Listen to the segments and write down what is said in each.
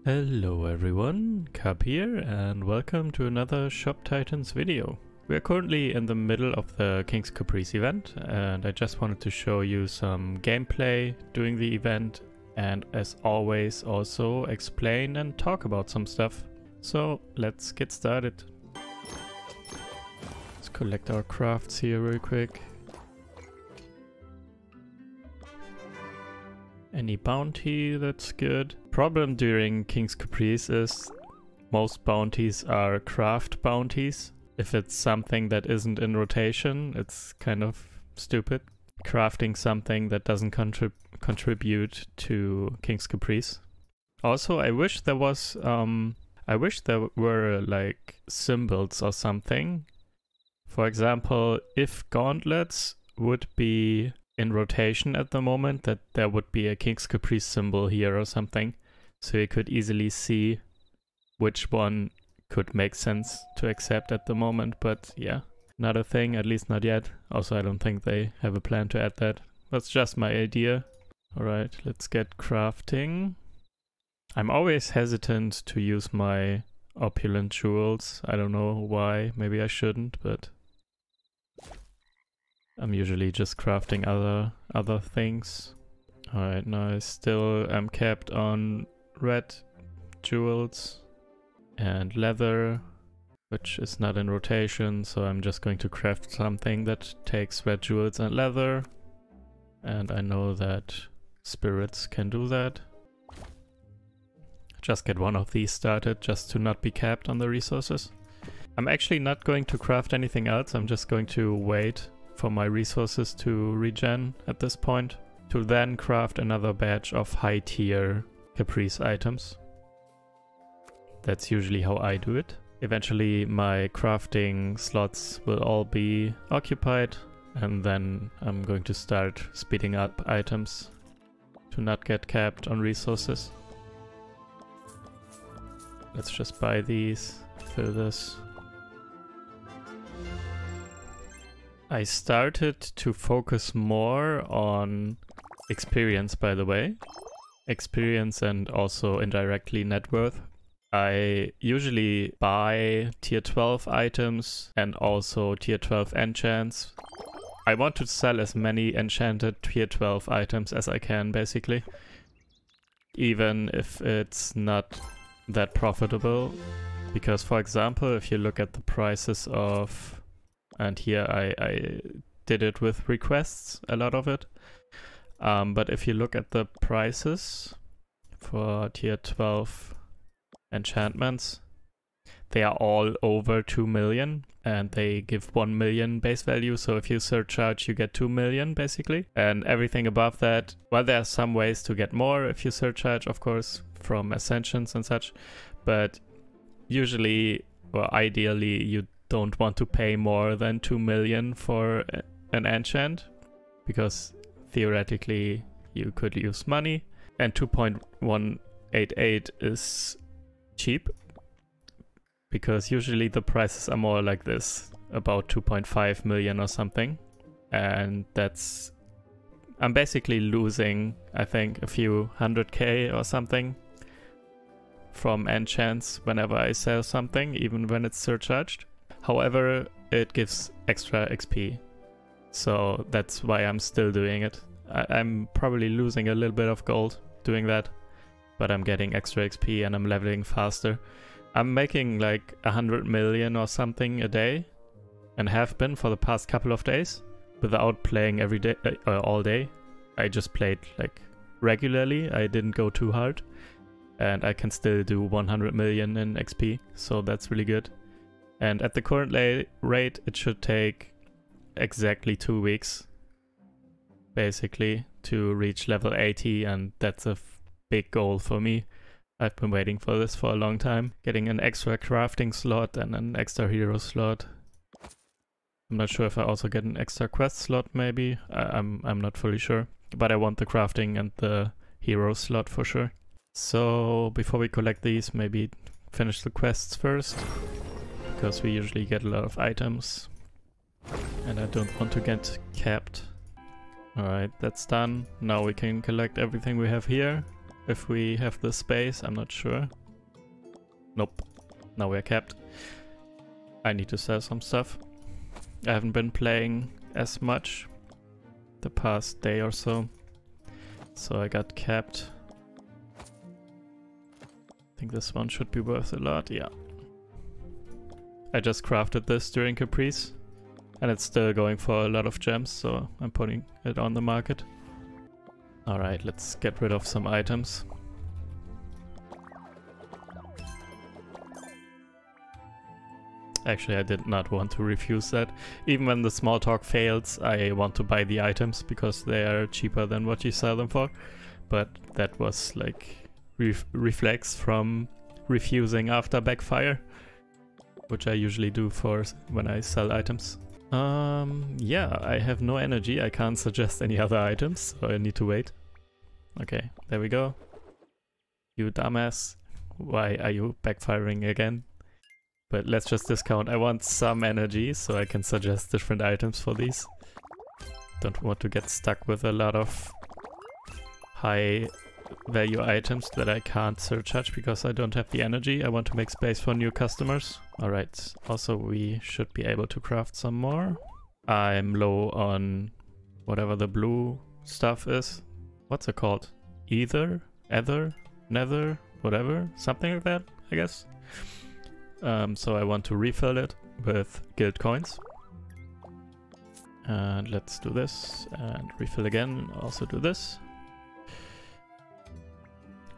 Hello everyone, Cap here and welcome to another Shop Titans video. We are currently in the middle of the King's Caprice event and I just wanted to show you some gameplay during the event and as always also explain and talk about some stuff. So let's get started. Let's collect our crafts here real quick. Any bounty, that's good. Problem during King's Caprice is most bounties are craft bounties. If it's something that isn't in rotation, it's kind of stupid. Crafting something that doesn't contribute to King's Caprice. Also, I wish there were like symbols or something. For example, if gauntlets would be in rotation at the moment, that there would be a King's Caprice symbol here or something, so you could easily see which one could make sense to accept at the moment. But yeah, not a thing, at least not yet. Also, I don't think they have a plan to add that. That's just my idea. Alright, let's get crafting. I'm always hesitant to use my opulent jewels. I don't know why, maybe I shouldn't, but I'm usually just crafting other things. Alright, now I still am capped on red jewels and leather, which is not in rotation, so I'm just going to craft something that takes red jewels and leather. And I know that spirits can do that. Just get one of these started just to not be capped on the resources. I'm actually not going to craft anything else, I'm just going to wait for my resources to regen at this point, to then craft another batch of high tier Caprice items. That's usually how I do it. Eventually my crafting slots will all be occupied and then I'm going to start speeding up items to not get capped on resources. Let's just buy these, fill this. I started to focus more on experience, by the way. Experience and also indirectly net worth. I usually buy tier 12 items and also tier 12 enchants. I want to sell as many enchanted tier 12 items as I can, basically. Even if it's not that profitable. Because, for example, if you look at the prices of... And here I did it with requests, a lot of it. But if you look at the prices for tier 12 enchantments, they are all over 2 million and they give 1 million base value. So if you surcharge, you get 2 million basically. And everything above that, well, there are some ways to get more if you surcharge, of course, from Ascensions and such. But usually, or ideally, you don't want to pay more than 2 million for an enchant, because theoretically you could use money, and 2.188 is cheap, because usually the prices are more like this, about 2.5 million or something, and that's... I'm basically losing, I think, a few 100k or something from enchants whenever I sell something, even when it's surcharged. However, it gives extra XP, so that's why I'm still doing it. I'm probably losing a little bit of gold doing that, but I'm getting extra XP and I'm leveling faster. I'm making like 100 million or something a day, and have been for the past couple of days, without playing every day, all day. I just played like regularly, I didn't go too hard, and I can still do 100 million in XP, so that's really good. And at the current rate, it should take exactly 2 weeks, basically, to reach level 80, and that's a big goal for me. I've been waiting for this for a long time, getting an extra crafting slot and an extra hero slot. I'm not sure if I also get an extra quest slot, maybe. I'm not fully sure, but I want the crafting and the hero slot for sure. So before we collect these, maybe finish the quests first, because we usually get a lot of items and I don't want to get capped. Alright, that's done. Now we can collect everything we have here. if we have the space. I'm not sure. Nope. Now we're capped. I need to sell some stuff. I haven't been playing as much the past day or so. So I got capped. I think this one should be worth a lot, yeah. I just crafted this during Caprice. And it's still going for a lot of gems, so I'm putting it on the market. Alright, let's get rid of some items. Actually, I did not want to refuse that. Even when the small talk fails, I want to buy the items because they are cheaper than what you sell them for. But that was like reflex from refusing after backfire, which I usually do for when I sell items. Yeah, I have no energy. I can't suggest any other items, so I need to wait. Okay, there we go. You dumbass. Why are you backfiring again? But let's just discount. I want some energy, so I can suggest different items for these. Don't want to get stuck with a lot of high value items that I can't surcharge because I don't have the energy. I want to make space for new customers. Alright, also we should be able to craft some more. I'm low on whatever the blue stuff is. What's it called? Ether? Nether? Whatever? Something like that, I guess. So I want to refill it with guild coins. And let's do this and refill again. Also do this.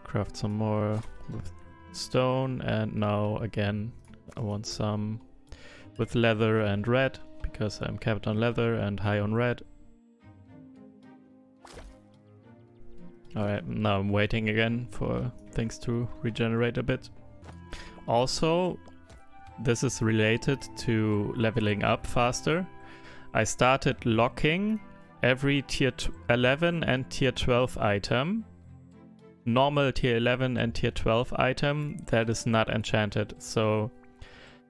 Craft some more with stone, and now again I want some with leather and red because I'm capped on leather and high on red. Alright, now I'm waiting again for things to regenerate a bit. Also, this is related to leveling up faster. I started locking every tier 11 and tier 12 item. Normal tier 11 and tier 12 item that is not enchanted, so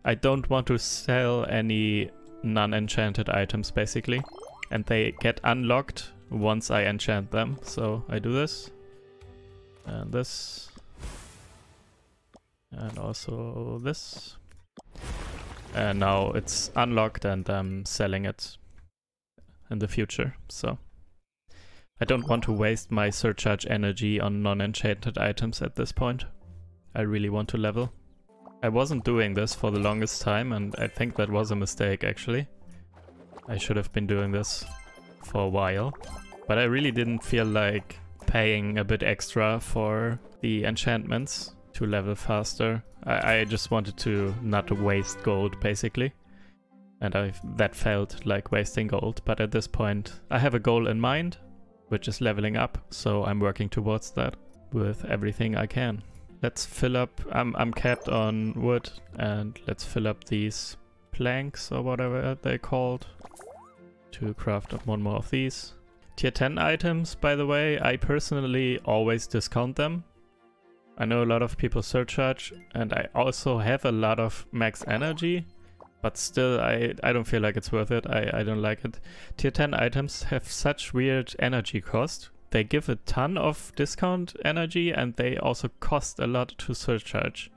I don't want to sell any non-enchanted items basically, and they get unlocked once I enchant them. So I do this and this and also this, and now it's unlocked and I'm selling it in the future. So I don't want to waste my surcharge energy on non-enchanted items at this point. I really want to level. I wasn't doing this for the longest time, and I think that was a mistake actually. I should have been doing this for a while, but I really didn't feel like paying a bit extra for the enchantments to level faster. I just wanted to not waste gold basically, and that felt like wasting gold. But at this point I have a goal in mind, which is leveling up, so I'm working towards that with everything I can. Let's fill up, I'm capped on wood, and let's fill up these planks or whatever they're called to craft up one more of these. Tier 10 items, by the way, I personally always discount them. I know a lot of people surcharge, and I also have a lot of max energy, but still I don't feel like it's worth it. I don't like it. Tier 10 items have such weird energy cost. They give a ton of discount energy, and they also cost a lot to surcharge.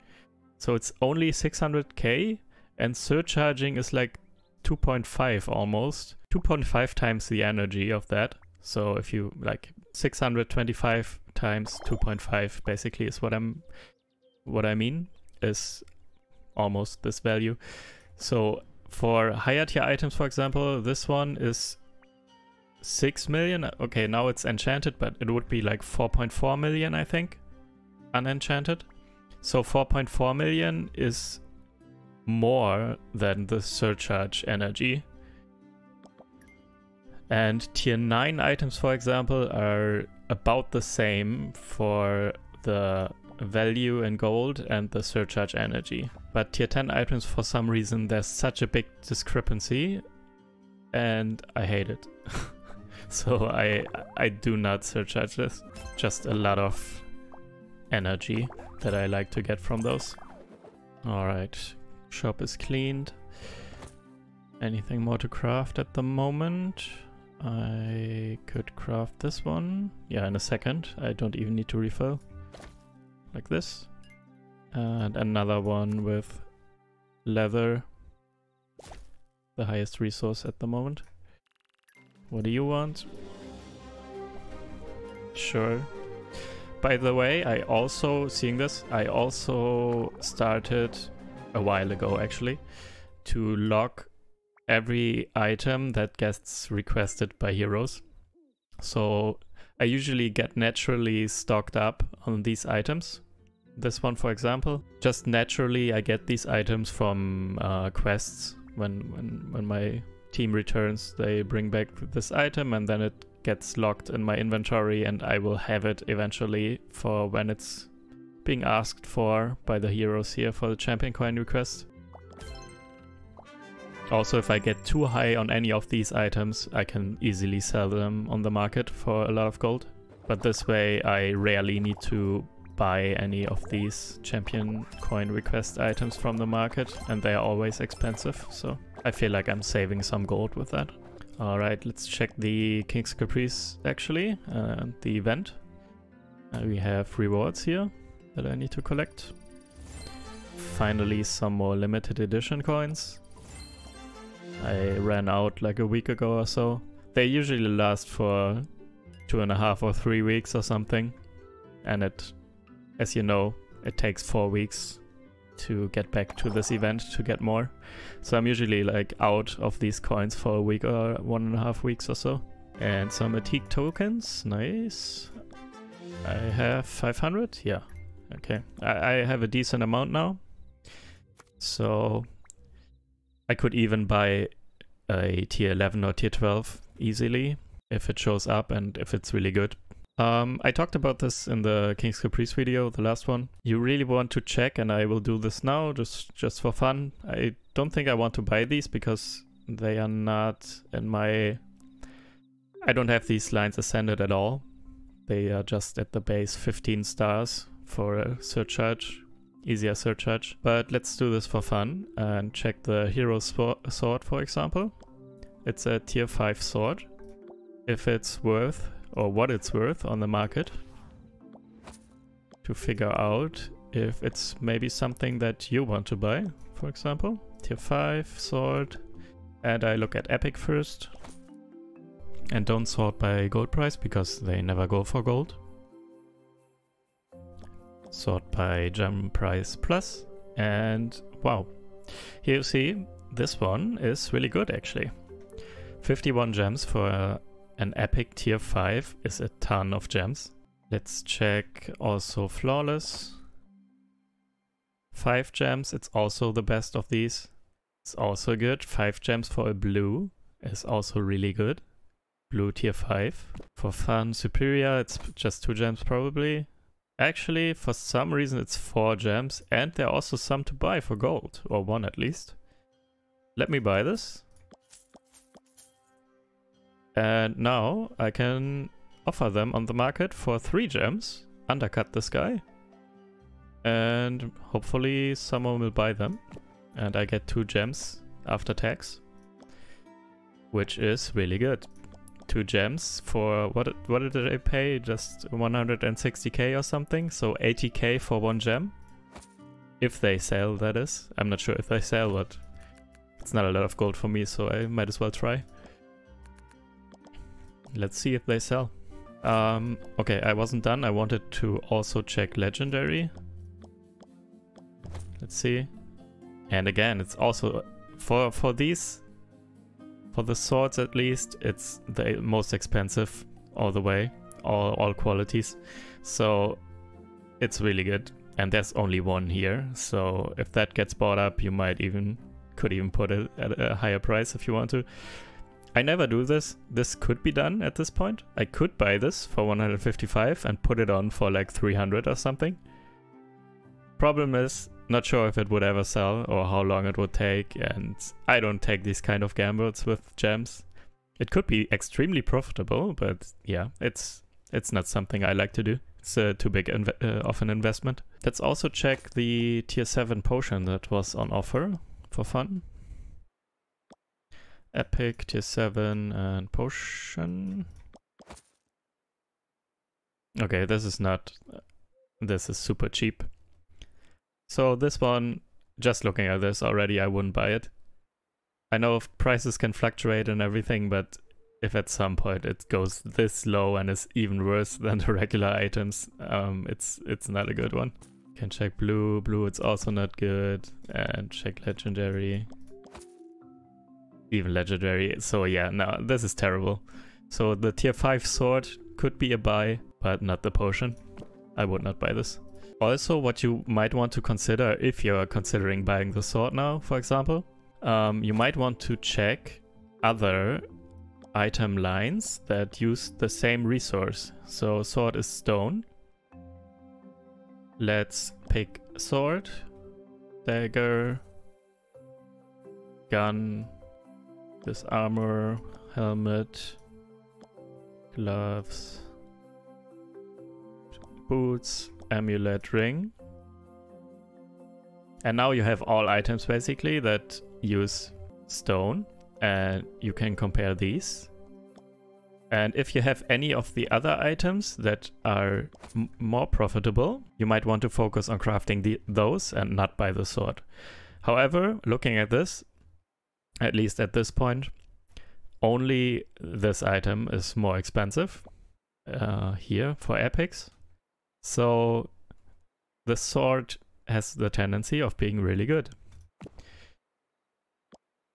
So it's only 600k, and surcharging is like 2.5 almost. 2.5 times the energy of that. So if you like 625 times 2.5 basically is what I mean, is almost this value. So for higher tier items, for example, this one is 6 million. Okay, now it's enchanted, but it would be like 4.4 million, I think, unenchanted. So 4.4 million is more than the surcharge energy. And tier 9 items, for example, are about the same for the value in gold and the surcharge energy. But tier 10 items, for some reason, there's such a big discrepancy, and I hate it. So I do not surcharge this. Just a lot of energy that I like to get from those. Alright, shop is cleaned. Anything more to craft at the moment? I could craft this one. Yeah, in a second. I don't even need to refill. like this. And another one with leather, the highest resource at the moment. What do you want? Sure. By the way, I also started a while ago actually to log every item that gets requested by heroes. So I usually get naturally stocked up on these items. This one, for example, just naturally I get these items from quests. When my team returns, they bring back this item and then it gets locked in my inventory, and I will have it eventually for when it's being asked for by the heroes here for the champion coin request. Also, if I get too high on any of these items, I can easily sell them on the market for a lot of gold. But this way I rarely need to buy any of these champion coin request items from the market, and they are always expensive, so I feel like I'm saving some gold with that. Alright, let's check the King's Caprice actually, and the event. We have rewards here that I need to collect. Finally some more limited edition coins. I ran out like a week ago or so. They usually last for 2.5 or 3 weeks or something, and it, as you know, it takes 4 weeks to get back to this event to get more. So I'm usually like out of these coins for a week or 1.5 weeks or so. And some Atique tokens, nice. I have 500, yeah, okay. I have a decent amount now. So I could even buy a tier 11 or tier 12 easily if it shows up and if it's really good. I talked about this in the King's Caprice video, the last one. You really want to check, and I will do this now just for fun. I don't think I want to buy these because they are not in my... I don't have these lines ascended at all. They are just at the base 15 stars for a surcharge, easier surcharge. But let's do this for fun and check the hero sword, for example. It's a tier 5 sword. If it's worth, or what it's worth on the market, to figure out if it's maybe something that you want to buy, for example. Tier 5 sword, and I look at epic first, and don't sort by gold price because they never go for gold. Sort by gem price plus, and wow, here you see this one is really good actually. 51 gems for an epic tier 5 is a ton of gems. Let's check also flawless. 5 gems, it's also the best of these. It's also good. 5 gems for a blue is also really good. Blue tier 5. For fun superior, it's just 2 gems probably. Actually, for some reason it's 4 gems, and there are also some to buy for gold, or 1 at least. Let me buy this. And now I can offer them on the market for 3 gems, undercut this guy, and hopefully someone will buy them. And I get 2 gems after tax, which is really good. 2 gems for, what did I pay? Just 160k or something, so 80k for 1 gem. If they sell, that is. I'm not sure if they sell, but it's not a lot of gold for me, so I might as well try. Let's see if they sell. Okay, I wasn't done. I wanted to also check legendary. Let's see. And again, it's also for these, for the swords at least, it's the most expensive all the way, all qualities. So it's really good. And there's only 1 here. So if that gets bought up, you could even put it at a higher price if you want to. I never do this. This could be done at this point. I could buy this for 155 and put it on for like 300 or something. Problem is, not sure if it would ever sell or how long it would take, and I don't take these kind of gambles with gems. It could be extremely profitable, but yeah, it's not something I like to do. It's too big of an investment. Let's also check the tier 7 potion that was on offer for fun. Epic, tier 7, and potion. Okay, this is not This is super cheap. So this one, just looking at this already, I wouldn't buy it. I know prices can fluctuate and everything, but if at some point it goes this low and is even worse than the regular items, it's not a good one. Can check blue. Blue, it's also not good. And check legendary. Even legendary. So yeah, no, this is terrible. So the tier 5 sword could be a buy, but not the potion. I would not buy this. Also, what you might want to consider if you're considering buying the sword now, for example, you might want to check other item lines that use the same resource. So sword is stone. Let's pick sword, dagger, gun, this armor, helmet, gloves, boots, amulet, ring. And now you have all items basically that use stone, and you can compare these. And if you have any of the other items that are more profitable, you might want to focus on crafting those and not buy the sword. However, looking at this, at least at this point, only this item is more expensive here for epics. So the sword has the tendency of being really good.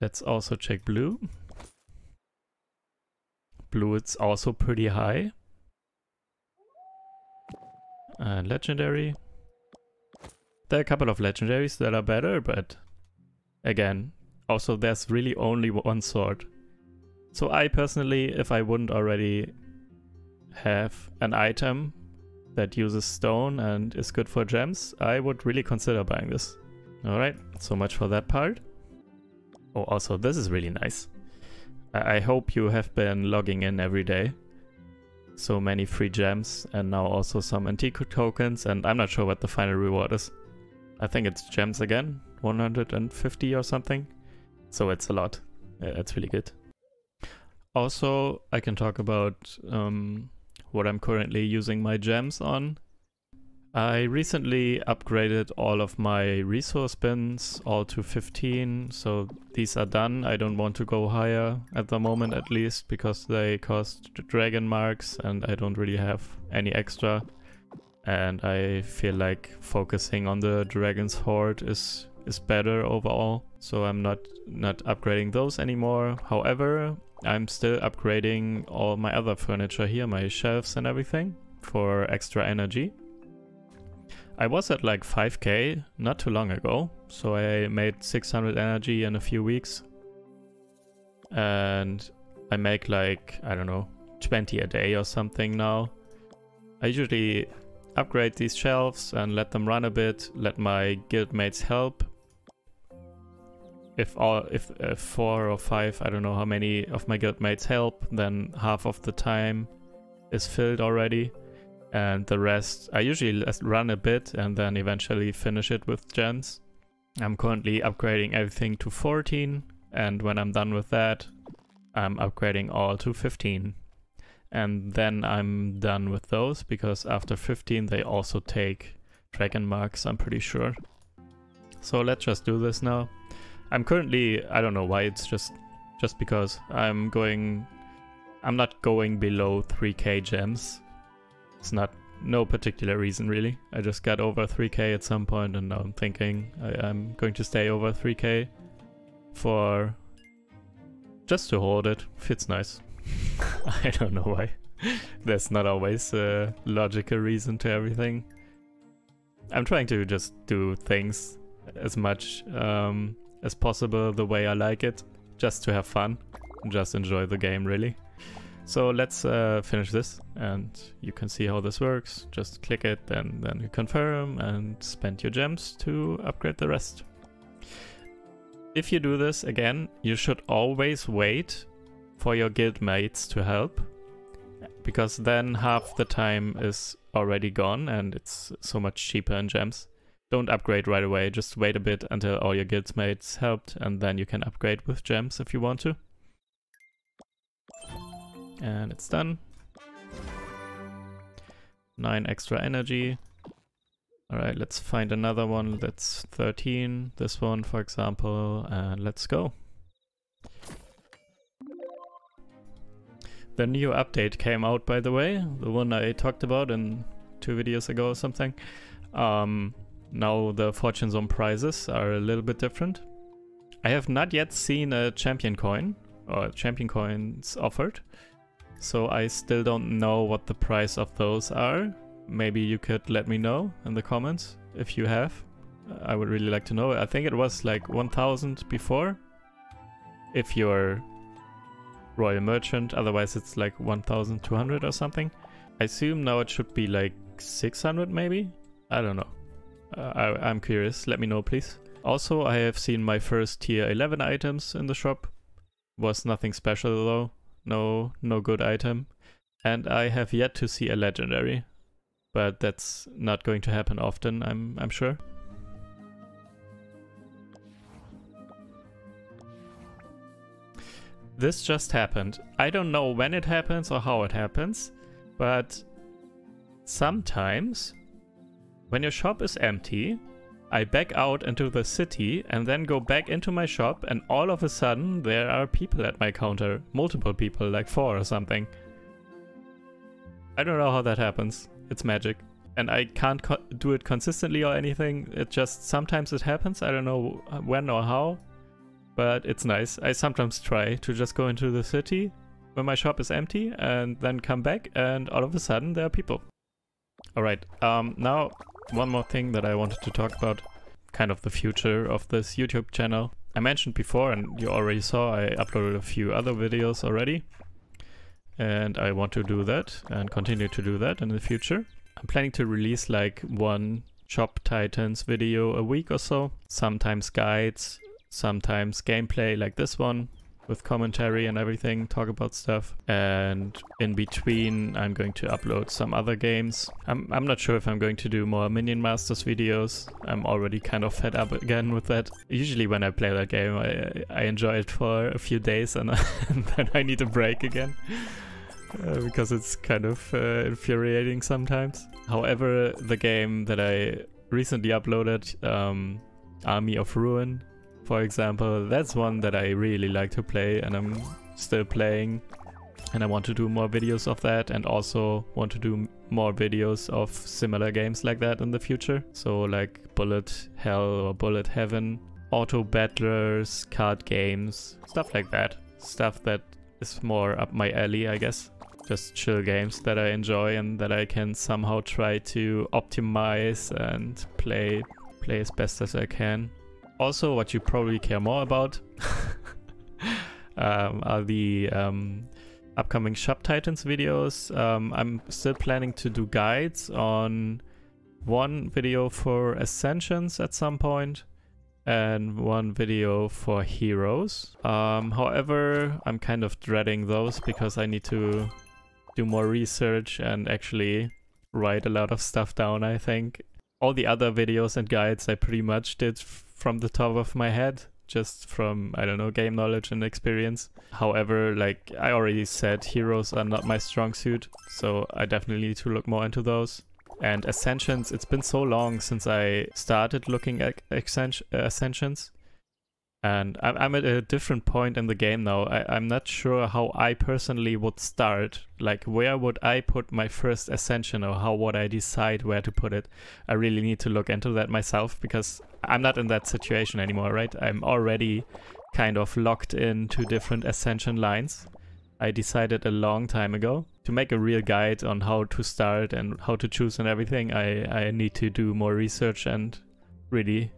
Let's also check blue. Blue, it's also pretty high. And legendary. There are a couple of legendaries that are better, but again, also there's really only one sword. So I personally, if I wouldn't already have an item that uses stone and is good for gems, I would really consider buying this. Alright, so much for that part. Oh, also this is really nice. I hope you have been logging in every day. So many free gems and now also some antique tokens, and I'm not sure what the final reward is. I think it's gems again, 150 or something. So it's a lot. It's really good. Also, I can talk about what I'm currently using my gems on. I recently upgraded all of my resource bins all to 15, so these are done. I don't want to go higher at the moment, at least, because they cost dragon marks and I don't really have any extra. And I feel like focusing on the dragon's horde is better overall, so I'm not upgrading those anymore. However, I'm still upgrading all my other furniture here, my shelves and everything, for extra energy. I was at like 5k not too long ago, so I made 600 energy in a few weeks. And I make like, I don't know, 20 a day or something now. I usually upgrade these shelves and let them run a bit, let my guildmates help. If 4 or 5, I don't know how many of my guildmates help, then half of the time is filled already. And the rest, I usually run a bit and then eventually finish it with gens. I'm currently upgrading everything to 14, and when I'm done with that, I'm upgrading all to 15. And then I'm done with those, because after 15 they also take dragon marks, I'm pretty sure. So let's just do this now. I'm currently, I don't know why, it's just because I'm not going below 3k gems. It's no particular reason really. I just got over 3k at some point and now I'm thinking I'm going to stay over 3k for just to hold it. Fits nice. I don't know why. There's not always a logical reason to everything. I'm trying to just do things as much as possible the way I like it, just to have fun and just enjoy the game really. So let's finish this and you can see how this works. Just click it and then you confirm and spend your gems to upgrade the rest. If you do this again, you should always wait for your guildmates to help, because then half the time is already gone and it's so much cheaper in gems. Don't upgrade right away, just wait a bit until all your guildmates helped and then you can upgrade with gems if you want to. And it's done. 9 extra energy. Alright, let's find another one that's 13. This one, for example, and let's go. The new update came out, by the way, the one I talked about in 2 videos ago or something. Now the Fortune Zone prizes are a little bit different. I have not yet seen a champion coin or champion coins offered, so I still don't know what the price of those are. Maybe you could let me know in the comments if you have. I would really like to know. I think it was like 1,000 before if you're Royal Merchant, otherwise it's like 1,200 or something. I assume now it should be like 600 maybe? I don't know. I'm curious, let me know please. Also, I have seen my first tier 11 items in the shop. Was nothing special though, no good item. And I have yet to see a legendary, but that's not going to happen often, I'm sure. This just happened. I don't know when it happens or how it happens, but sometimes when your shop is empty, I back out into the city and then go back into my shop, and all of a sudden there are people at my counter. Multiple people, like 4 or something. I don't know how that happens. It's magic. And I can't do it consistently or anything. It just sometimes it happens. I don't know when or how. But it's nice. I sometimes try to just go into the city when my shop is empty and then come back, and all of a sudden there are people. Alright, now one more thing that I wanted to talk about, kind of the future of this YouTube channel. I mentioned before, and you already saw, I uploaded a few other videos already. And I want to do that and continue to do that in the future. I'm planning to release like 1 Shop Titans video a week or so. Sometimes guides, sometimes gameplay like this one with commentary and everything, talk about stuff. And in between I'm going to upload some other games. I'm not sure if I'm going to do more Minion Masters videos. I'm already kind of fed up again with that. Usually when I play that game I enjoy it for a few days and then I need a break again. Because it's kind of infuriating sometimes. However, the game that I recently uploaded, Army of Ruin, for example, that's one that I really like to play and I'm still playing, and I want to do more videos of that, and also want to do more videos of similar games like that in the future. So like Bullet Hell or Bullet Heaven, auto battlers, card games, stuff like that. Stuff that is more up my alley, I guess. Just chill games that I enjoy and that I can somehow try to optimize and play as best as I can. Also, what you probably care more about are the upcoming Shop Titans videos. I'm still planning to do guides on 1 video for Ascensions at some point and 1 video for Heroes. However, I'm kind of dreading those because I need to do more research and actually write a lot of stuff down, I think. All the other videos and guides I pretty much did from the top of my head, just from, I don't know, game knowledge and experience. However, like I already said, Heroes are not my strong suit, so I definitely need to look more into those. And Ascensions, it's been so long since I started looking at Ascensions. And I'm at a different point in the game now. I'm not sure how I personally would start. Like, where would I put my first Ascension, or how would I decide where to put it? I really need to look into that myself, because I'm not in that situation anymore, right? I'm already kind of locked into different Ascension lines. I decided a long time ago. To make a real guide on how to start and how to choose and everything, I need to do more research and really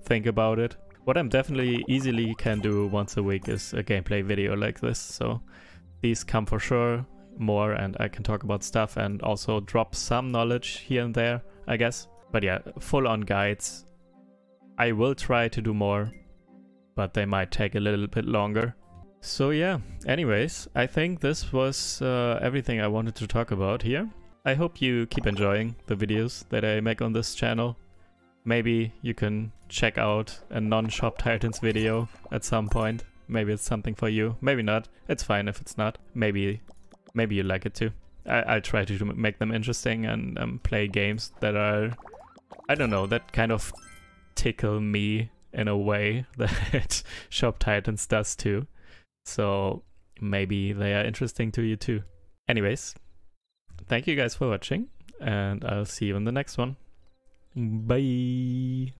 think about it. What I'm definitely easily can do once a week is a gameplay video like this, so these come for sure more, and I can talk about stuff and also drop some knowledge here and there, I guess. But yeah, full-on guides, I will try to do more, but they might take a little bit longer. So yeah, anyways, I think this was everything I wanted to talk about here. I hope you keep enjoying the videos that I make on this channel. Maybe you can check out a non-Shop Titans video at some point. Maybe it's something for you. Maybe not. It's fine if it's not. Maybe you like it too. I'll try to make them interesting and play games that are I don't know, that kind of tickle me in a way that Shop Titans does too. So maybe they are interesting to you too. Anyways, thank you guys for watching, and I'll see you in the next one. Bye!